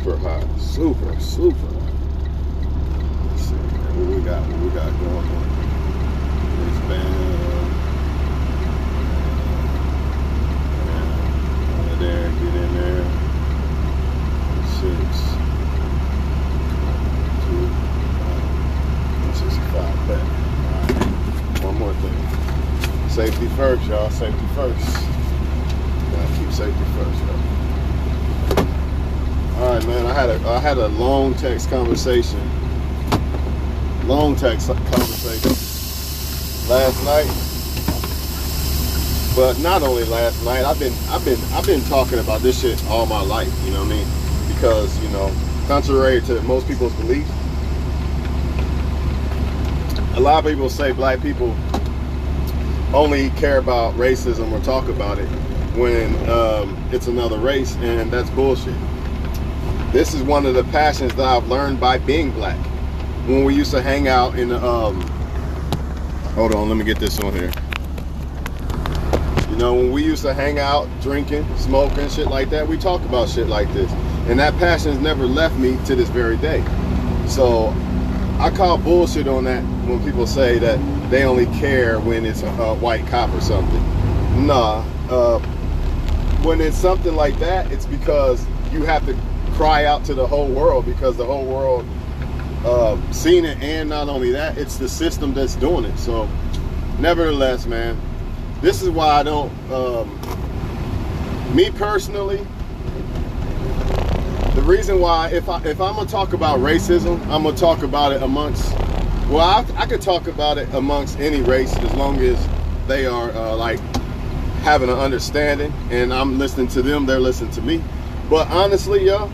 super hot. Super hot. Let's see what we got going on. This band. Over there, get in there. 6, 2, 165 back. Alright. One more thing. Safety first, y'all. Safety first. Gotta keep safety first, y'all. Alright, man. I had a long text conversation. Last night. But not only last night, I've been talking about this shit all my life, you know what I mean? Because, you know, contrary to most people's belief, a lot of people say black people only care about racism or talk about it when it's another race, and that's bullshit. This is one of the passions that I've learned by being black. When we used to hang out in the, hold on, let me get this on here. You know, when we used to hang out, drinking, smoking, shit like that, we talk about shit like this. And that passion has never left me to this very day. So I call bullshit on that when people say that they only care when it's a white cop or something. Nah, when it's something like that, it's because you have to cry out to the whole world, because the whole world seen it, and not only that, it's the system that's doing it. So nevertheless, man, this is why I don't, me personally, the reason why, if I'm gonna talk about racism, I'm gonna talk about it amongst, well, I could talk about it amongst any race as long as they are like having an understanding, and I'm listening to them, they're listening to me. But honestly, y'all,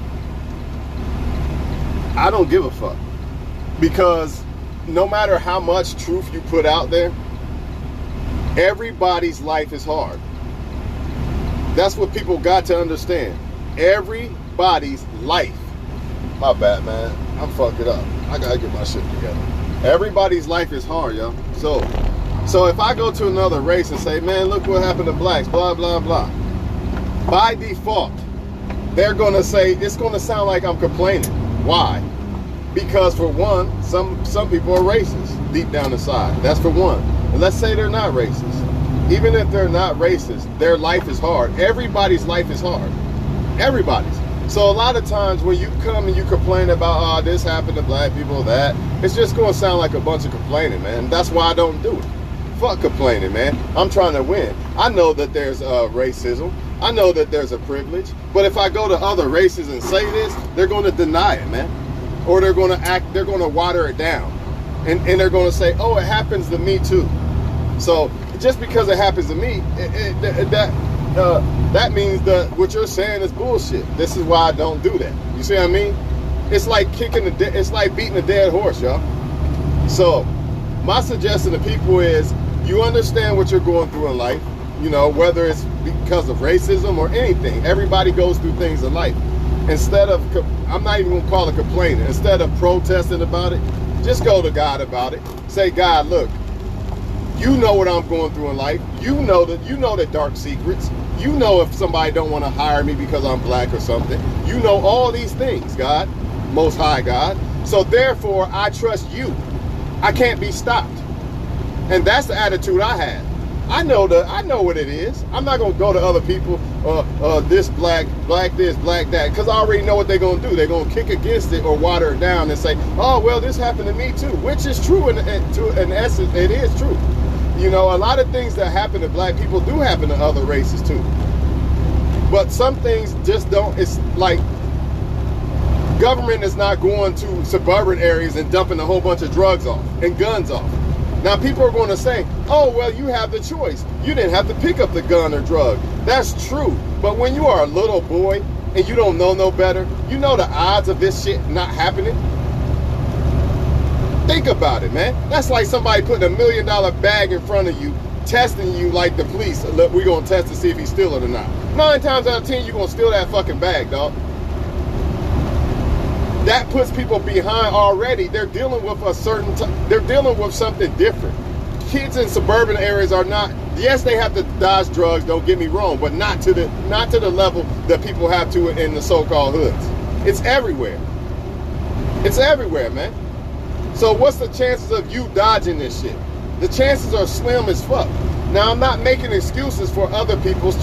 I don't give a fuck, because no matter how much truth you put out there, everybody's life is hard. That's what people got to understand. Everybody's life. My bad, man. I'm fucking up. I gotta get my shit together. Everybody's life is hard, yo. So if I go to another race and say, man, look what happened to blacks, blah, blah, blah. By default, they're gonna say, it's gonna sound like I'm complaining. Why? Because for one, some people are racist deep down inside. That's for one. And let's say they're not racist. Even if they're not racist, their life is hard. Everybody's life is hard. Everybody's. So a lot of times when you come and you complain about, oh, this happened to black people, that, it's just going to sound like a bunch of complaining, man. That's why I don't do it. Fuck complaining, man. I'm trying to win. I know that there's racism. I know that there's a privilege. But if I go to other races and say this, they're going to deny it, man. Or they're going to water it down. And they're going to say, oh, it happens to me too. So just because it happens to me, that means that what you're saying is bullshit. This is why I don't do that. You see what I mean? It's like it's like beating a dead horse, y'all. So my suggestion to people is, you understand what you're going through in life, you know, whether it's because of racism or anything. Everybody goes through things in life. Instead of, I'm not even gonna call it complaining, instead of protesting about it, just go to God about it. Say, God, look, you know what I'm going through in life. You know the dark secrets. You know if somebody don't want to hire me because I'm black or something. You know all these things, God, Most High God. So therefore, I trust you. I can't be stopped. And that's the attitude I had. I know what it is. I'm not gonna go to other people, this black this, black that, because I already know what they're gonna do. They're gonna kick against it or water it down and say, oh, well, this happened to me too, which is true in essence. It is true. You know, a lot of things that happen to black people do happen to other races too. But some things just don't. It's like government is not going to suburban areas and dumping a whole bunch of drugs off and guns off. Now people are going to say, oh, well, you have the choice. You didn't have to pick up the gun or drug. That's true. But when you are a little boy and you don't know no better, you know the odds of this shit not happening. Think about it, man. That's like somebody putting $1 million bag in front of you, testing you like the police. Look, we're going to test to see if he steal it or not. 9 times out of 10, you're going to steal that fucking bag, dog. That puts people behind already. They're dealing with they're dealing with something different. Kids in suburban areas are not, yes, they have to dodge drugs, don't get me wrong, but not to the level that people have to in the so-called hoods. It's everywhere. It's everywhere, man. So what's the chances of you dodging this shit? The chances are slim as fuck. Now, I'm not making excuses for other people's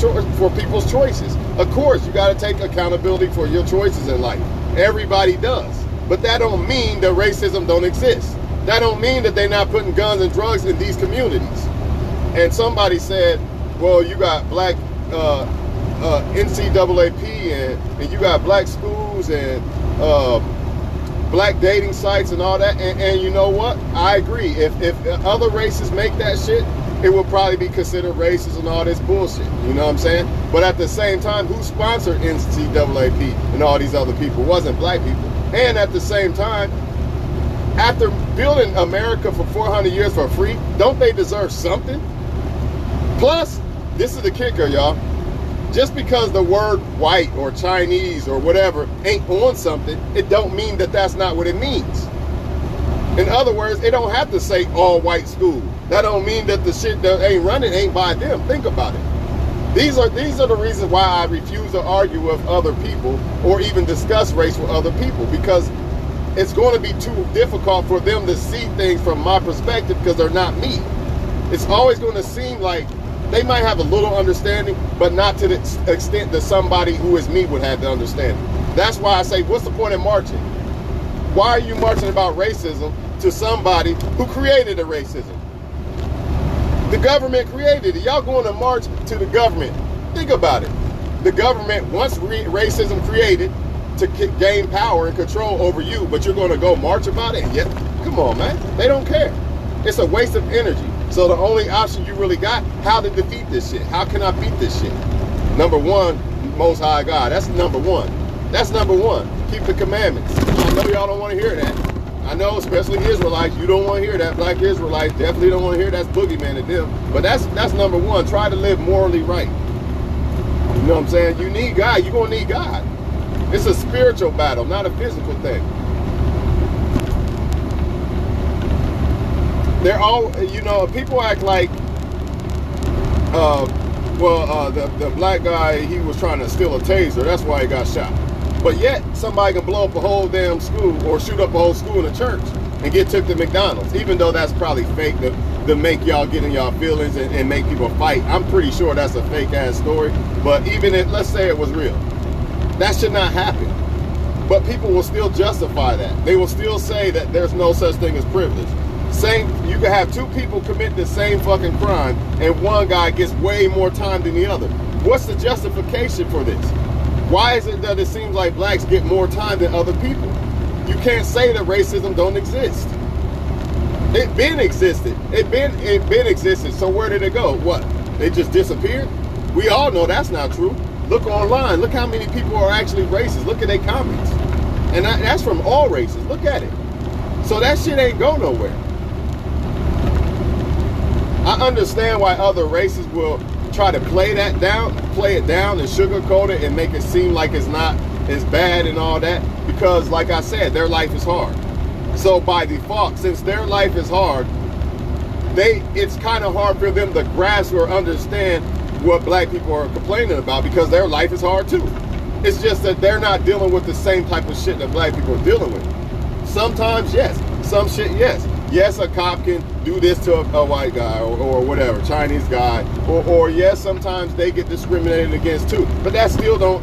choices. Of course, you got to take accountability for your choices in life. Everybody does. But that don't mean that racism don't exist. That don't mean that they're not putting guns and drugs in these communities. And somebody said, well, you got black NCAAP and you got black schools and black dating sites and all that. And you know what? I agree. If other races make that shit, it will probably be considered racist and all this bullshit. You know what I'm saying? But at the same time, who sponsored NCAAP and all these other people? It wasn't black people. And at the same time, after building America for 400 years for free, don't they deserve something? Plus, this is the kicker, y'all. Just because the word white or Chinese or whatever ain't on something, it don't mean that that's not what it means. In other words, it don't have to say all white school. That don't mean that the shit that ain't running ain't by them. Think about it. These are the reasons why I refuse to argue with other people or even discuss race with other people, because it's going to be too difficult for them to see things from my perspective because they're not me. It's always going to seem like they might have a little understanding, but not to the extent that somebody who is me would have the understanding. That's why I say, what's the point in marching? Why are you marching about racism to somebody who created the racism? The government created it. Y'all going to march to the government. Think about it. The government wants racism created to gain power and control over you, but you're going to go march about it? Yeah, come on, man. They don't care. It's a waste of energy. So the only option you really got, how to defeat this shit. How can I beat this shit? Number one, Most High God. That's number one. That's number one. Keep the commandments. I know y'all don't want to hear that. I know, especially Israelites, you don't want to hear that. Black Israelites definitely don't want to hear that's boogeyman to them. But that's number one. Try to live morally right. You know what I'm saying? You need God. You're going to need God. It's a spiritual battle, not a physical thing. They're all, you know, people act like, the black guy, he was trying to steal a taser. That's why he got shot. But yet, somebody can blow up a whole damn school or shoot up a whole school in a church and get took to McDonald's, even though that's probably fake to make y'all get in y'all feelings and make people fight. I'm pretty sure that's a fake ass story. But even if, let's say it was real, that should not happen. But people will still justify that. They will still say that there's no such thing as privilege. You can have two people commit the same fucking crime and one guy gets way more time than the other. What's the justification for this? Why is it that it seems like blacks get more time than other people? You can't say that racism don't exist. It been existed. It been existed. So where did it go? What? They just disappeared? We all know that's not true. Look online. Look how many people are actually racist. Look at their comments. And that's from all races. Look at it. So that shit ain't go nowhere. I understand why other races will try to play it down and sugarcoat it and make it seem like it's not as bad and all that, because like I said, their life is hard. So by default, since their life is hard, it's kind of hard for them to grasp or understand what black people are complaining about, because their life is hard too. It's just that they're not dealing with the same type of shit that black people are dealing with. Sometimes yes, some shit yes. Yes, a cop can do this to a white guy or whatever, Chinese guy, or yes, sometimes they get discriminated against too. But that still don't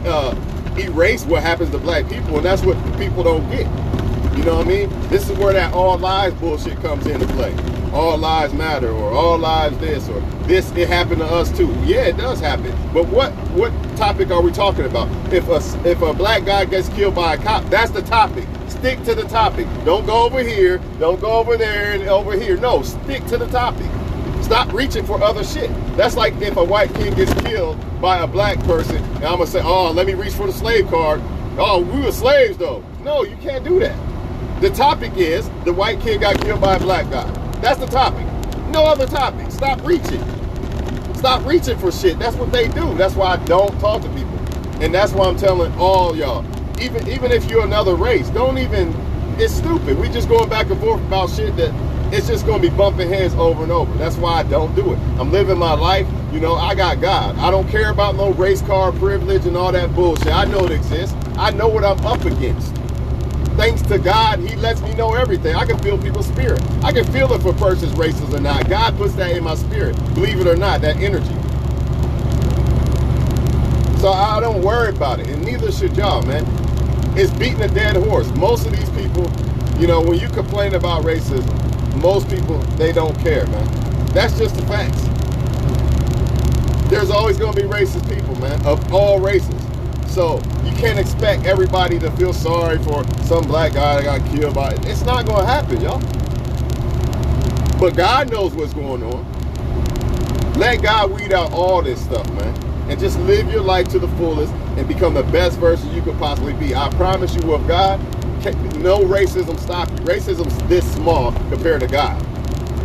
erase what happens to black people, and that's what people don't get. You know what I mean? This is where that all lives bullshit comes into play. All lives matter, or all lives this, or this, it happened to us too. Yeah, it does happen. But what topic are we talking about? If a black guy gets killed by a cop, that's the topic. Stick to the topic. Don't go over here. Don't go over there and over here. No, stick to the topic. Stop reaching for other shit. That's like if a white kid gets killed by a black person, and I'm gonna say, oh, let me reach for the slave card. Oh, we were slaves though. No, you can't do that. The topic is the white kid got killed by a black guy. That's the topic. No other topic. Stop reaching. Stop reaching for shit. That's what they do. That's why I don't talk to people. And that's why I'm telling all y'all, even if you're another race, don't even, it's stupid. We just going back and forth about shit that it's just going to be bumping heads over and over. That's why I don't do it. I'm living my life. You know, I got God. I don't care about no race car privilege and all that bullshit. I know it exists. I know what I'm up against. Thanks to God, he lets me know everything. I can feel people's spirit. I can feel if a person's racist or not. God puts that in my spirit, believe it or not, that energy. So I don't worry about it, and neither should y'all, man. It's beating a dead horse. Most of these people, you know, when you complain about racism, most people, they don't care, man. That's just the facts. There's always going to be racist people, man, of all races. So you can't expect everybody to feel sorry for some black guy that got killed by it. It's not going to happen, y'all. But God knows what's going on. Let God weed out all this stuff, man. And just live your life to the fullest and become the best version you could possibly be. I promise you with God, no racism stop you. Racism's this small compared to God.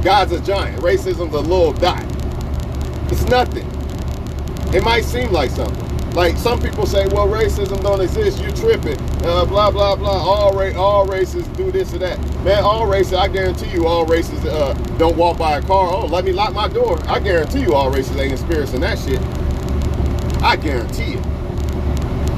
God's a giant. Racism's a little dot. It's nothing. It might seem like something. Like some people say, well, racism don't exist. You tripping. Blah, blah, blah. All races do this or that. Man, all races, I guarantee you all races don't walk by a car. Oh, let me lock my door. I guarantee you all races ain't experiencing that shit. I guarantee it.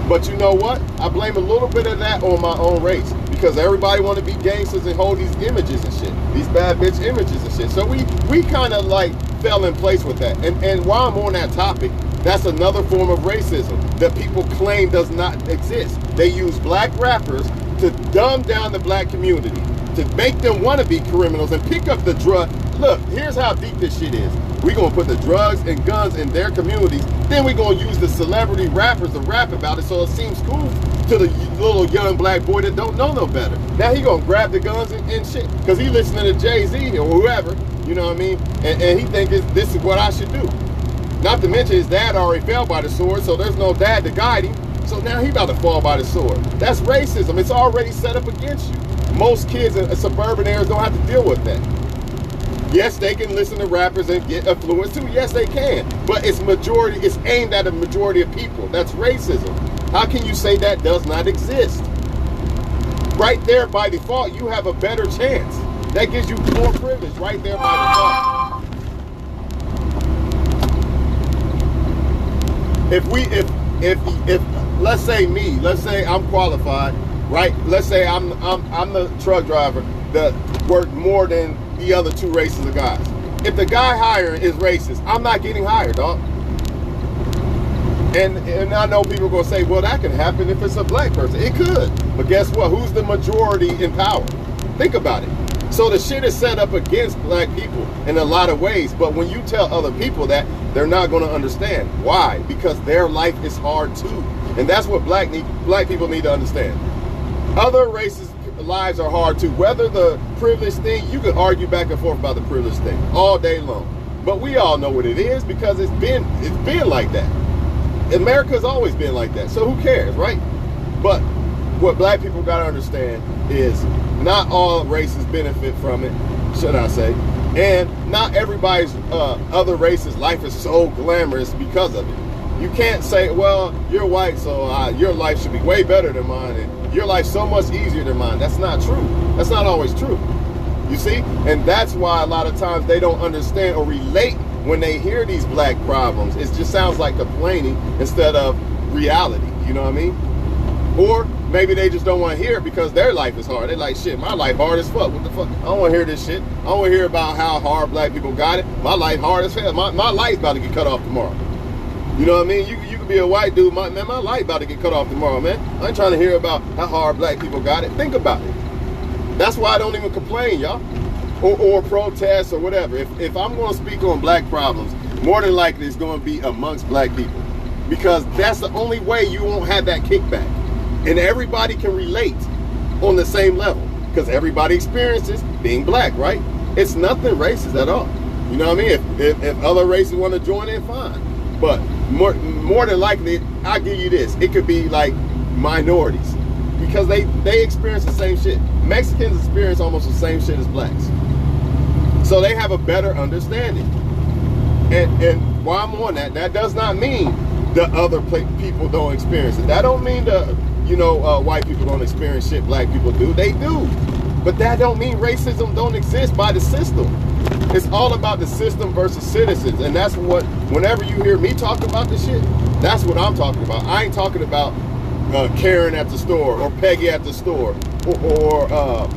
But you know what? I blame a little bit of that on my own race. Because everybody want to be gangsters and hold these images and shit. These bad bitch images and shit. So we kind of like fell in place with that. And while I'm on that topic, that's another form of racism that people claim does not exist. They use black rappers to dumb down the black community, to make them want to be criminals and pick up the drug. Look, here's how deep this shit is. We're going to put the drugs and guns in their communities. Then we're going to use the celebrity rappers to rap about it so it seems cool to the little young black boy that don't know no better. Now he going to grab the guns and shit because he listening to Jay-Z or whoever, you know what I mean? And he think this is what I should do. Not to mention his dad already fell by the sword, so there's no dad to guide him. So now he about to fall by the sword. That's racism. It's already set up against you. Most kids in suburban areas don't have to deal with that. Yes, they can listen to rappers and get influenced too. Yes, they can. But it's aimed at a majority of people. That's racism. How can you say that does not exist? Right there by default, you have a better chance. That gives you more privilege right there by default. If let's say I'm qualified, right? Let's say I'm the truck driver that worked more than the other two races of guys. If the guy hiring is racist, I'm not getting hired, dog. And I know people are gonna say, well, that can happen if it's a black person. It could, but guess what? Who's the majority in power? Think about it. So the shit is set up against black people in a lot of ways, but when you tell other people that, they're not gonna understand. Why? Because their life is hard too. And that's what black people need to understand. Other races' lives are hard too. Whether the privilege thing, you can argue back and forth about the privilege thing all day long. But we all know what it is because it's been like that. America's always been like that. So who cares, right? But what black people gotta understand is not all races benefit from it, should I say. And not everybody's other races' life is so glamorous because of it. You can't say, well, you're white, so your life should be way better than mine, and your life's so much easier than mine. That's not true. That's not always true. You see? And that's why a lot of times they don't understand or relate when they hear these black problems. It just sounds like complaining instead of reality. You know what I mean? Or maybe they just don't want to hear it because their life is hard. They're like, shit, my life hard as fuck. What the fuck? I don't want to hear this shit. I don't want to hear about how hard black people got it. My life hard as hell. My life's about to get cut off tomorrow. You know what I mean? You could be a white dude, my life about to get cut off tomorrow, man. I ain't trying to hear about how hard black people got it. Think about it. That's why I don't even complain, y'all. Or protest or whatever. If I'm going to speak on black problems, more than likely it's going to be amongst black people. Because that's the only way you won't have that kickback. And everybody can relate on the same level. Because everybody experiences being black, right? It's nothing racist at all. You know what I mean? If other races want to join in, fine. But more than likely, I'll give you this. It could be like minorities. Because they experience the same shit. Mexicans experience almost the same shit as blacks. So they have a better understanding. And while I'm on that does not mean the other people don't experience it. That don't mean white people don't experience shit black people do. They do. But that don't mean racism don't exist by the system. It's all about the system versus citizens. And that's what, whenever you hear me talk about this shit, that's what I'm talking about. I ain't talking about Karen at the store, or Peggy at the store, or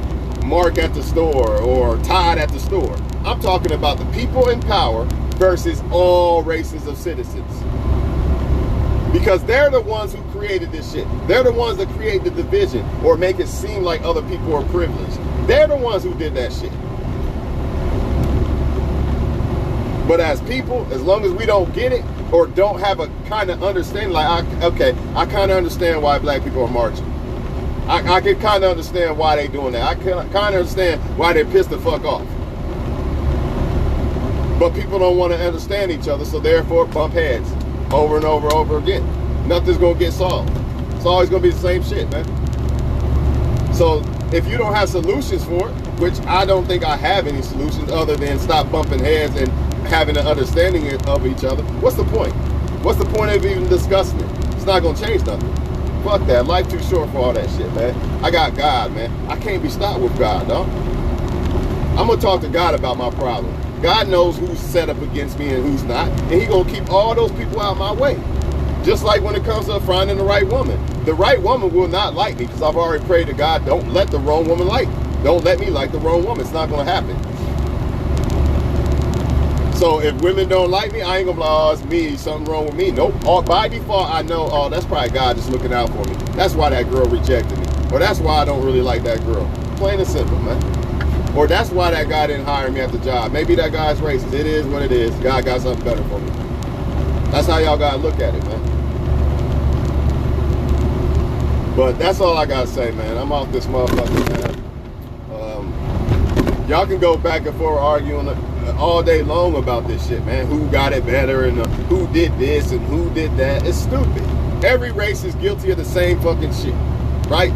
Mark at the store, or Todd at the store. I'm talking about the people in power versus all races of citizens. Because they're the ones who created this shit. They're the ones that create the division or make it seem like other people are privileged. They're the ones who did that shit. But as people, as long as we don't get it or don't have a kind of understanding, like, I kind of understand why black people are marching. I can kind of understand why they doing that. I can kind of understand why they're pissed the fuck off. But people don't want to understand each other, so therefore bump heads over and over and over again. Nothing's gonna get solved. It's always gonna be the same shit, man. So if you don't have solutions for it, which I don't think I have any solutions other than stop bumping heads and having an understanding of each other, what's the point? What's the point of even discussing it? It's not gonna change nothing. Fuck that. Life too short for all that shit, man. I got God, man. I can't be stopped with God, dog. I'm gonna talk to God about my problem. God knows who's set up against me and who's not, and he gonna keep all those people out my way. Just like when it comes to finding the right woman. The right woman will not like me because I've already prayed to God, don't let the wrong woman like me. Don't let me like the wrong woman. It's not gonna happen. So if women don't like me, I ain't gonna be like, oh, it's me, something wrong with me. Nope. By default, I know, oh, that's probably God just looking out for me. That's why that girl rejected me. Or that's why I don't really like that girl. Plain and simple, man. Or that's why that guy didn't hire me at the job. Maybe that guy's racist. It is what it is. God got something better for me. That's how y'all gotta look at it, man. But that's all I gotta say, man. I'm off this motherfucker, man. Y'all can go back and forth arguing all day long about this shit, man. Who got it better and who did this and who did that. It's stupid. Every race is guilty of the same fucking shit, right?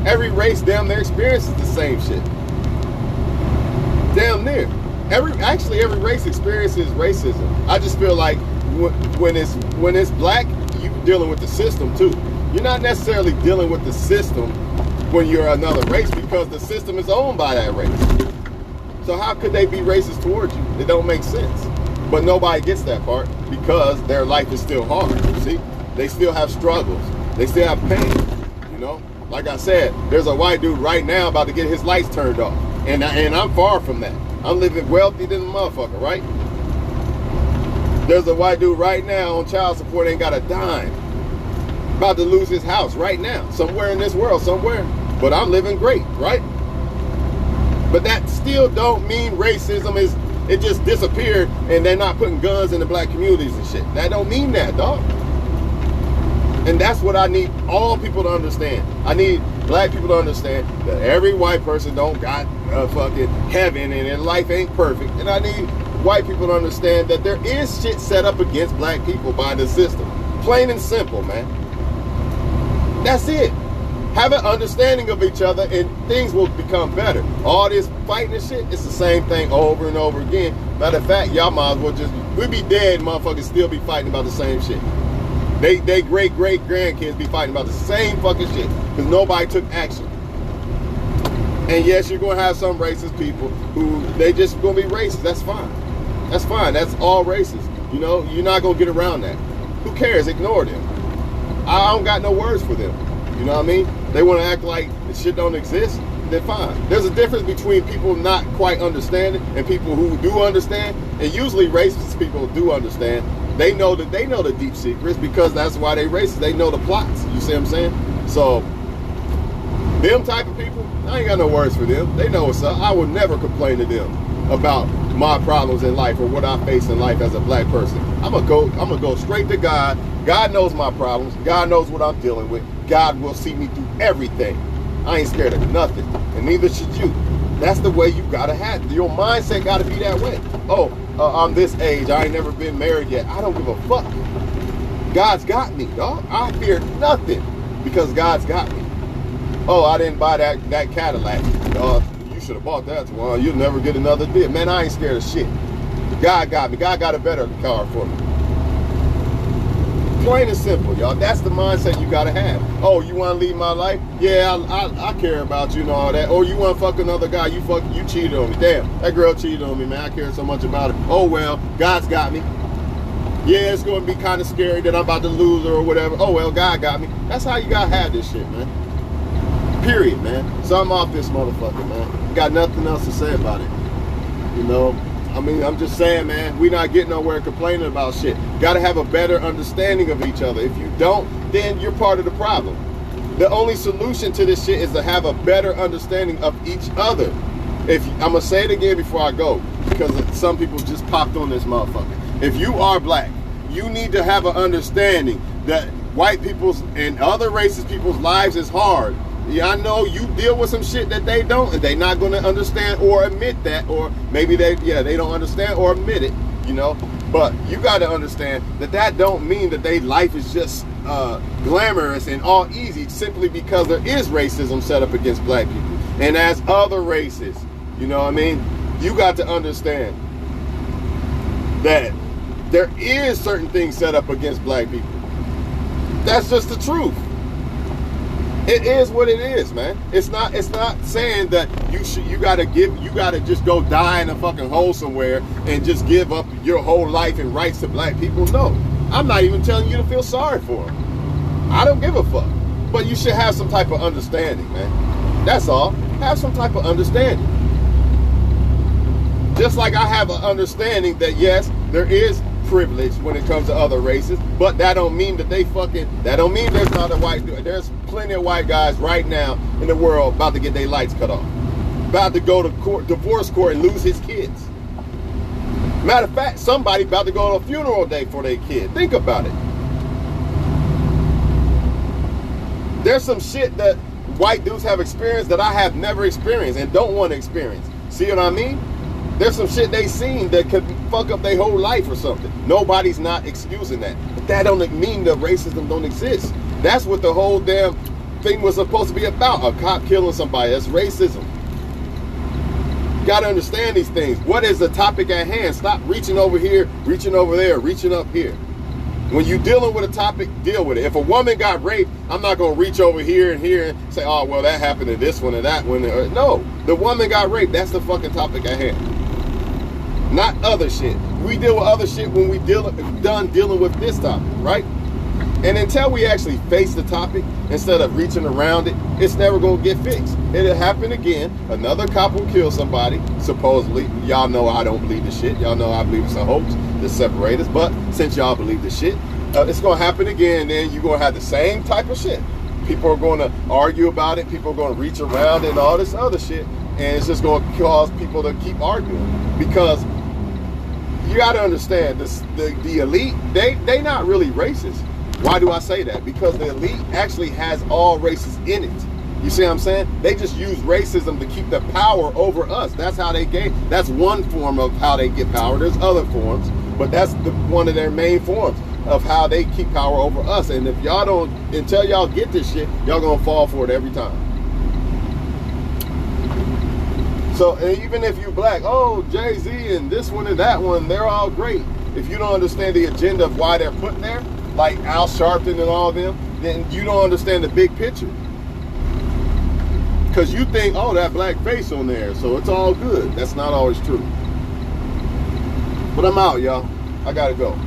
Every race damn near experiences the same shit. Damn near. Every race experiences racism. I just feel like when it's black, you're dealing with the system too. You're not necessarily dealing with the system when you're another race because the system is owned by that race. So how could they be racist towards you? It don't make sense. But nobody gets that part because their life is still hard. See, they still have struggles. They still have pain. You know, like I said, there's a white dude right now about to get his lights turned off. And I'm far from that. I'm living wealthy than a motherfucker, right? There's a white dude right now on child support, ain't got a dime. About to lose his house right now, somewhere in this world, somewhere. But I'm living great, right? But that still don't mean racism it just disappeared and they're not putting guns in the black communities and shit. That don't mean that, dog. And that's what I need all people to understand. I need black people to understand that every white person don't got fucking heaven and their life ain't perfect. And I need white people to understand that there is shit set up against black people by the system. Plain and simple, man. That's it. Have an understanding of each other and things will become better. All this fighting and shit, it's the same thing over and over again. Matter of fact, y'all might as well we'd be dead, motherfuckers still be fighting about the same shit. They great-great-grandkids be fighting about the same fucking shit because nobody took action. And yes, you're going to have some racist people who, they just going to be racist. That's fine. That's fine. That's all racist. You know, you're not going to get around that. Who cares? Ignore them. I don't got no words for them. You know what I mean? They want to act like this shit don't exist, then fine. There's a difference between people not quite understanding and people who do understand. And usually racist people do understand. They know the deep secrets because that's why they racist. They know the plots. You see what I'm saying? So them type of people, I ain't got no words for them. They know what's up. I would never complain to them about my problems in life or what I face in life as a black person. I'm gonna go straight to God. God knows my problems. God knows what I'm dealing with. God will see me through everything. I ain't scared of nothing, and neither should you. That's the way you gotta have it. Your mindset gotta be that way. Oh, I'm this age. I ain't never been married yet. I don't give a fuck. God's got me, dog. I fear nothing because God's got me. Oh, I didn't buy that Cadillac. You should have bought that one. You'll never get another deal. Man, I ain't scared of shit. God got me. God got a better car for me. Plain and simple, y'all. That's the mindset you gotta have. Oh, you wanna leave my life? Yeah, I care about you and all that. Or you wanna fuck another guy? You cheated on me. Damn, that girl cheated on me, man. I care so much about her. Oh well, God's got me. Yeah, it's gonna be kind of scary that I'm about to lose her or whatever. Oh well, God got me. That's how you gotta have this shit, man. Period, man. So I'm off this motherfucker, man. Got nothing else to say about it. You know, I mean, I'm just saying, man, we not getting nowhere complaining about shit. Got to have a better understanding of each other. If you don't, then you're part of the problem. The only solution to this shit is to have a better understanding of each other. I'm going to say it again before I go, because some people just popped on this motherfucker. If you are black, you need to have an understanding that white people's and other racist people's lives is hard. Yeah, I know you deal with some shit that they don't, and they're not going to understand or admit that, or maybe they don't understand or admit it, you know. But you got to understand that don't mean that their life is just glamorous and all easy simply because there is racism set up against black people and as other races, you know what I mean? You got to understand that there is certain things set up against black people. That's just the truth. It is what it is, man. It's not saying that you gotta just go die in a fucking hole somewhere and just give up your whole life and rights to black people. No. I'm not even telling you to feel sorry for them. I don't give a fuck. But you should have some type of understanding, man. That's all. Have some type of understanding. Just like I have an understanding that yes, there is privilege when it comes to other races, but that don't mean that that don't mean there's not a white dude. There's plenty of white guys right now in the world about to get their lights cut off, about to go to court, divorce court, and lose his kids. Matter of fact, somebody about to go to a funeral day for their kid. Think about it. There's some shit that white dudes have experienced that I have never experienced and don't want to experience. See what I mean? There's some shit they seen that could fuck up their whole life or something. Nobody's not excusing that. But that don't mean that racism don't exist. That's what the whole damn thing was supposed to be about. A cop killing somebody. That's racism. You gotta understand these things. What is the topic at hand? Stop reaching over here, reaching over there, reaching up here. When you're dealing with a topic, deal with it. If a woman got raped, I'm not gonna reach over here and say, oh, well, that happened to this one and that one. No, the woman got raped. That's the fucking topic at hand. Not other shit. We deal with other shit when we done dealing with this topic, right? And until we actually face the topic, instead of reaching around it, it's never gonna get fixed. It'll happen again. Another cop will kill somebody, supposedly. Y'all know I don't believe the shit. Y'all know I believe it's a hoax to separate us. But since y'all believe the shit, it's gonna happen again. Then you're gonna have the same type of shit. People are gonna argue about it. People are gonna reach around and all this other shit. And it's just gonna cause people to keep arguing. Because you got to understand this, the elite, they not really racist. Why do I say that? Because the elite actually has all races in it. You see what I'm saying? They just use racism to keep the power over us. That's how they gain. That's one form of how they get power. There's other forms, but that's one of their main forms of how they keep power over us. And if y'all don't, until y'all get this shit, y'all gonna fall for it every time. So even if you're black, oh, Jay-Z and this one and that one, they're all great. If you don't understand the agenda of why they're put there, like Al Sharpton and all of them, then you don't understand the big picture. Because you think, oh, that black face on there, so it's all good. That's not always true. But I'm out, y'all. I gotta go.